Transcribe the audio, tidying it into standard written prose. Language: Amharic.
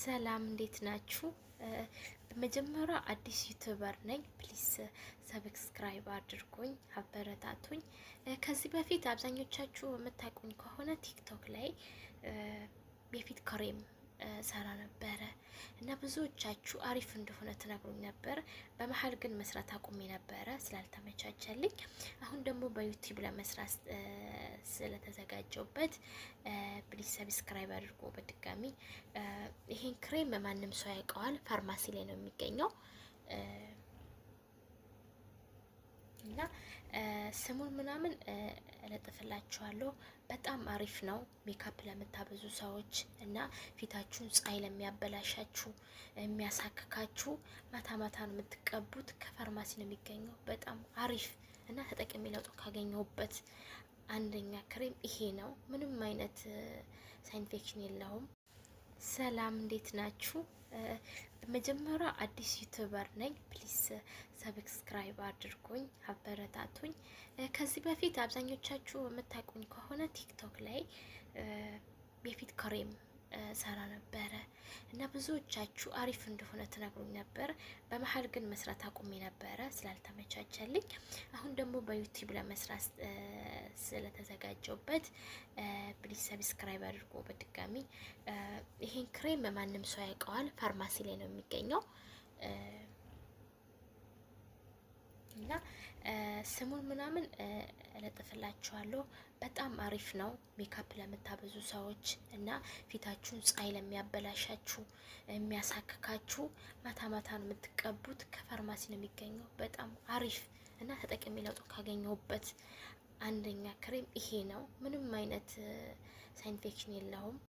ሰላም እንዴት ናችሁ? በመጀመሪያ አዲስ ዩቲዩበር ነኝ። ፕሊስ ሰብስክራይብ አድርጉኝ፣ አበረታቱኝ። ከዚህ በፊት አብዛኞቻችሁ የምታውቁኝ ከሆነ ቲክቶክ ላይ የፊት ክሬም ሰራ ነበረ እና ብዙዎቻችሁ አሪፍ እንደሆነ ትነግሩኝ ነበር። በመሀል ግን መስራት አቁሜ ነበረ ስላልተመቻቸልኝ። አሁን ደግሞ በዩቲዩብ ለመስራት ስለተዘጋጀውበት ፕሊዝ ሰብስክራይብ አድርጎ በድጋሚ ይሄን ክሬም ማንም ሰው ያውቀዋል። ፋርማሲ ላይ ነው የሚገኘው እና ስሙን ምናምን እለጥፍላችኋለሁ። በጣም አሪፍ ነው። ሜካፕ ለምታበዙ ሰዎች እና ፊታችሁን ፀሐይ ለሚያበላሻችሁ፣ የሚያሳክካችሁ ማታ ማታ ነው የምትቀቡት። ከፋርማሲ ነው የሚገኘው። በጣም አሪፍ እና ተጠቅሜ ለውጥ ካገኘሁበት አንደኛ ክሬም ይሄ ነው። ምንም አይነት ሳይንፌክሽን የለውም። ሰላም እንዴት ናችሁ? በመጀመሪያ አዲስ ዩቲዩበር ነኝ። ፕሊስ ሰብስክራይብ አድርጉኝ፣ አበረታቱኝ። ከዚህ በፊት አብዛኞቻችሁ የምታውቁኝ ከሆነ ቲክቶክ ላይ የፊት ክሬም ሰራ ነበረ እና ብዙዎቻችሁ አሪፍ እንደሆነ ትነግሩኝ ነበር። በመሀል ግን መስራት አቁሜ ነበረ ስላልተመቻቸልኝ። አሁን ደግሞ በዩቲዩብ ለመስራት ስለተዘጋጀውበት ፕሊዝ ሰብስክራይብ አድርጎ በድጋሚ ይሄን ክሬም ማንም ሰው ያውቀዋል። ፋርማሲ ላይ ነው የሚገኘው እና ስሙን ምናምን እለጥፍላችኋለሁ። በጣም አሪፍ ነው። ሜካፕ ለምታበዙ ሰዎች እና ፊታችሁን ፀሐይ ለሚያበላሻችሁ፣ የሚያሳክካችሁ ማታ ማታ ነው የምትቀቡት። ከፋርማሲ ነው የሚገኘው። በጣም አሪፍ እና ተጠቅሜ ለውጥ ካገኘሁበት አንደኛ ክሬም ይሄ ነው። ምንም አይነት ሳይንፌክሽን የለውም።